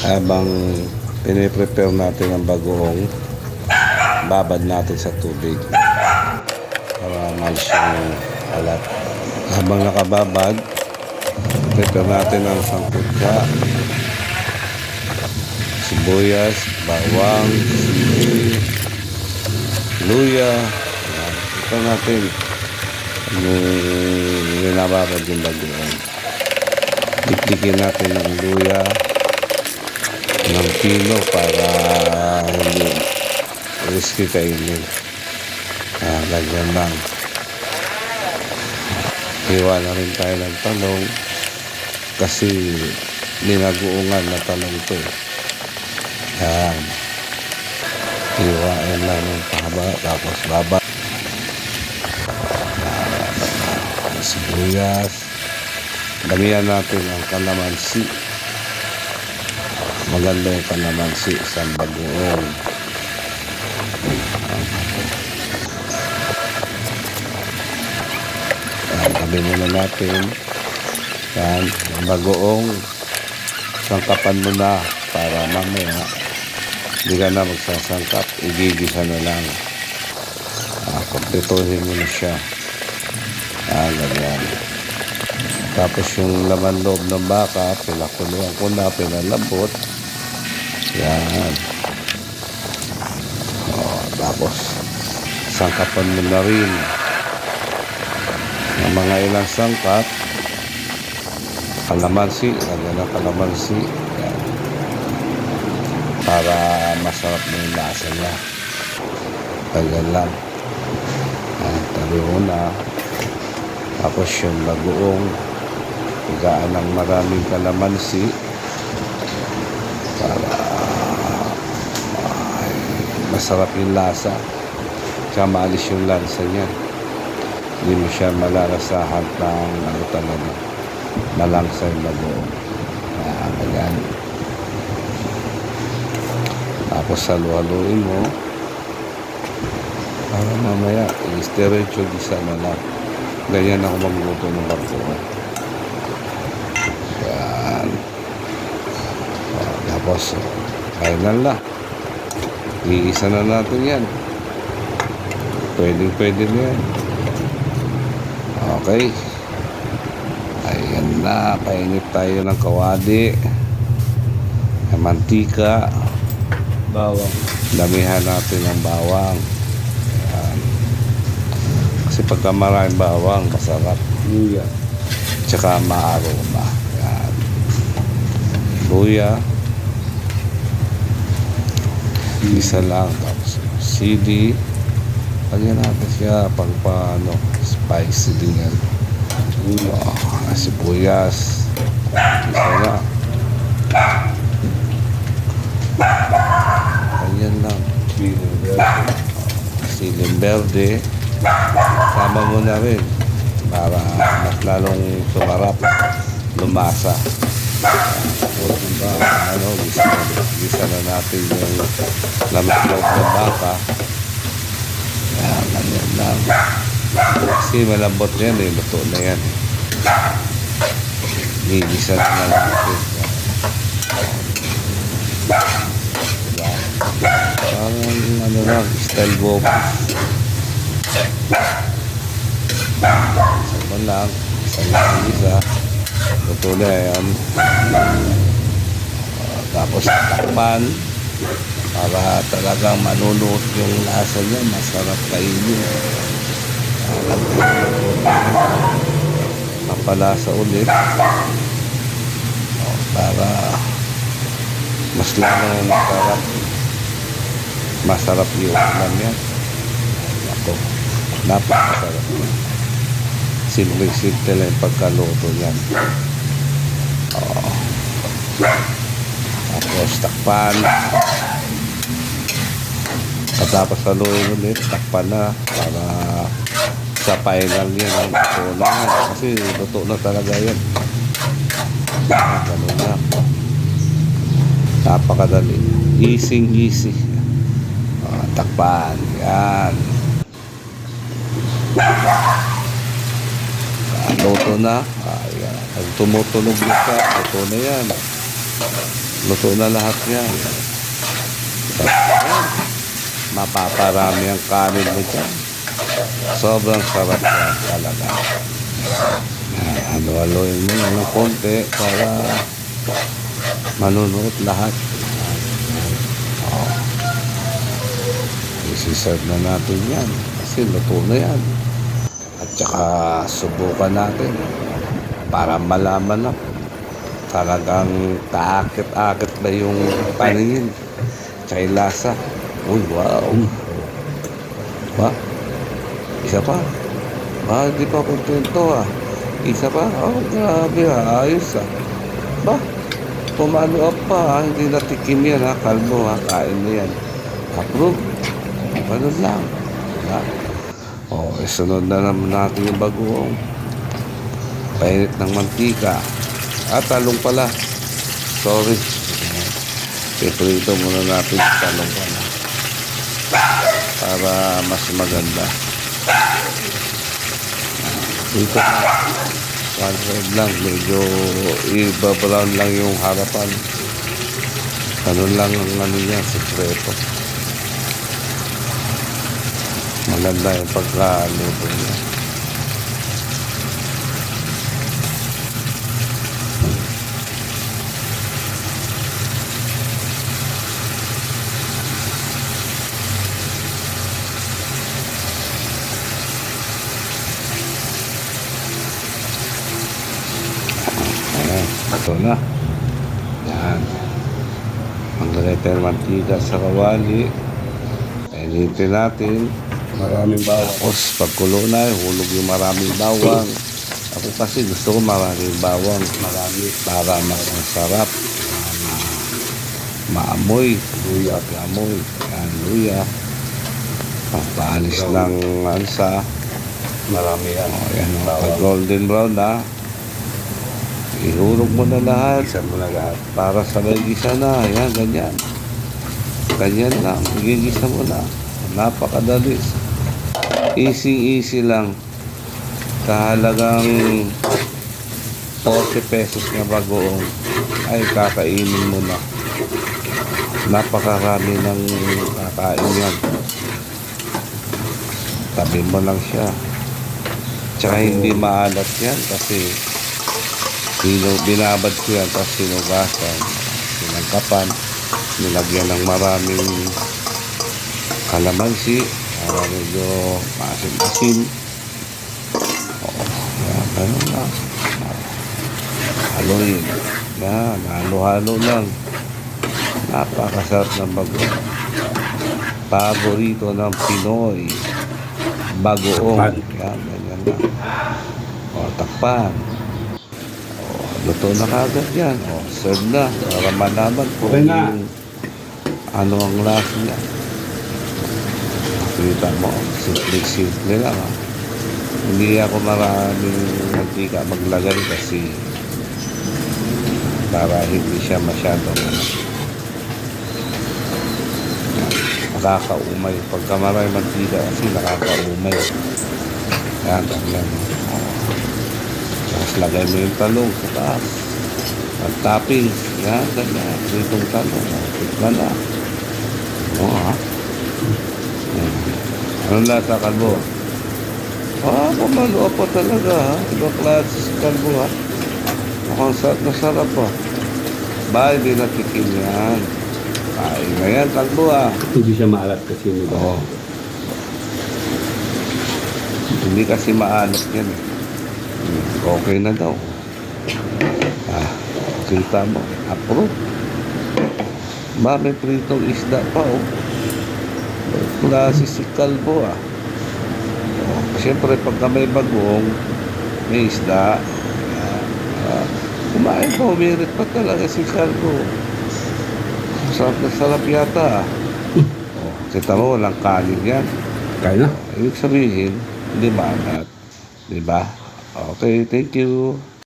Habang piniprepare natin ang bagoong, babad natin sa tubig para malis yung alat. Habang nakababad, prepare natin ang sangkutya, sibuyas, bawang, sili, luya. Ito natin yung nababad yung bagoong. Dikdikin natin ng luya ng pino para hindi risky kainin. Ganyan lang. Hiwa na rin tayo ng talong kasi ninaguungan na talong ito. Yan. Hiwain lang ng pahaba tapos baba. Sibuyas. Damihan natin ang kalamansi. Maganda yung kalamansi sa bagoong. Tabi muna natin. Yan, ang bagoong sangkapan mo na para mamaya hindi ka na magsasangkap, igigisa na lang. Kompletuhin mo na siya. Ganyan. Tapos yung laman loob ng baka, pinakuluan ko na, pinalambot. Yan. Tapos sangkapan mo na rin ng mga ilang sangkap. Kalamansi, lagyan ng kalamansi. Yan. Para masarap na yung lasa niya. Ganyan lang. Tabi mo na. Tapos yung bagoong, higaan ng maraming kalamansi para masarap yung lasa. Tsaka maalis yung lansa niya. Hindi mo siya malalasahan ng ano talaga. Malangsa yung bagoong. Ganyan. Tapos halu-haluin mo para mamaya i-stir-cho gisa na lang. Ganyan ako magluto ng bagoong. Yan. Tapos kailan lang. Iisa na natin yan. Pwede na yan. Okay. Ayan na. Painit tayo ng kawali. Mantika. Bawang. Damihan natin ng bawang. Ayan. Kasi pagka maraming bawang, masarap. Luya. Tsaka maaroma. Ayan. Luya. Isa lang. Tapos sili. Lagyan natin siya pag paano spicy din yan. Sibuyas. Isa na. Ganyan lang. Siling verde. Sama mo na rin para mas lalong sumarap, lumasa. Gisa na natin yung lamat-loob ng baka. Ganyan lang. Kasi malambot na yan, luto na yan. Gigisa na lang natin. Parang ano lang, style bobo. Sama lang, isa. Luto na yan. Tapos takpan para talagang manunot yung lasa niya, masarap kainin. Papalasa ulit para mas lalong masarap yung ulam yan. Ako, napakasarap yan. Simple lang yung pagkaluto yan. Tapos takpan. Katapos haluin ulit, takpan na para sa final yan ang luto na yan. Kasi luto na talaga yan. Ganun na. Napakadali. Easy. Takpan. Yan. Luto na. Ayan. Pag tumutunog na siya, luto na yan. Luto na lahat yan. Ayan. Mapaparami ang kanin mo dyan. Sobrang sarap yan talaga. Halo-haloin mo na ng konti para manunuot lahat. Isi-serve na natin yan kasi luto na yan. At saka subukan natin para malaman na talagang kaakit-akit na yung paningin tsaka yung lasa. Uy, wow. Ba? Isa pa? Di pa kontento ah. Isa pa? Oh, grabe ah. Ayos ah. Ba? Pumalo up pa ah. Hindi natikim yan ha. Kalmo ha. Kain mo yan. Approve. Ganun lang. Ha? Sunod na naman natin yung bagoong. Painit ng mantika. Talong pala. Sorry. Iprito muna natin yung talong pala. Para mas maganda. Dito na. One side lang. Medyo iba-brown lang yung harapan. Ganun lang ang ano niya. Sekreto. Maganda yung pagkaluto niya. Ayan, ito na. Yan. Maglagay tayo ng mantika sa kawali. Painitin natin. Maraming bawang. Tapos pagkulo na, hulog yung maraming bawang. Ako kasi gusto ko maraming bawang. Marami para mas masarap. Maamoy. Luya. Maamoy. Yan, luya. Pagpaalis ng ansa. Marami yan. Yan. Pag golden brown na, ihulog mo na lahat. Isa mo na lahat. Para sabay gisa na. Yan, ganyan. Ganyan lang. Igigisa mo na. Napakadali. Easy lang. Kahalagang 40 pesos na bagoong ay kakainin mo na. Napakarami ng kakain yan. Tabi mo lang siya. Tsaka hindi maalat yan kasi binabad ko yan tapos sinugasan, sinangkapan, nilagyan ng maraming kalamansi para medyo maasim-asim. Yan, ganun lang. Haloin. Yan, halo-halo lang. Napakasarap ng bagoong. Paborito ng Pinoy. Bagoong. Yan, ganyan lang. Takpan. Luto na kagad yan. Serve na. Para malaman kung ano ang lasa niya. Kita mo, simple lang ha. Hindi ako maraming mantika maglagay kasi para hindi siya masyadong nakakaumay. Pagka maraming mantika kasi nakakaumay. Yan, yan. Tapos lagay mo yung talong sa taas. At topping. Yan, ganyan. Itong talong. Tikman na. Ha? Anong lasa, kalbo? Pamalo pa talaga ha. Ibang klase si kalbo ha. Mukhang sarap na sarap ha. Hindi natikim yan. Kain na yan, kalbo ha. Hindi siya maalat kasi nito. Oo. Hindi kasi maalat yan eh. Okay na daw. Kita mo. Approve. May pritong isda pa oh. Klase si kalbo ah. Siyempre pagka may bagoong, may isda, kumain pa, umirit pa talaga si kalbo. Sarap na sarap yata ah. Kita mo, walang kanin yan. Kaya na. Ibig sabihin, hindi maalat. Diba? Okay, thank you.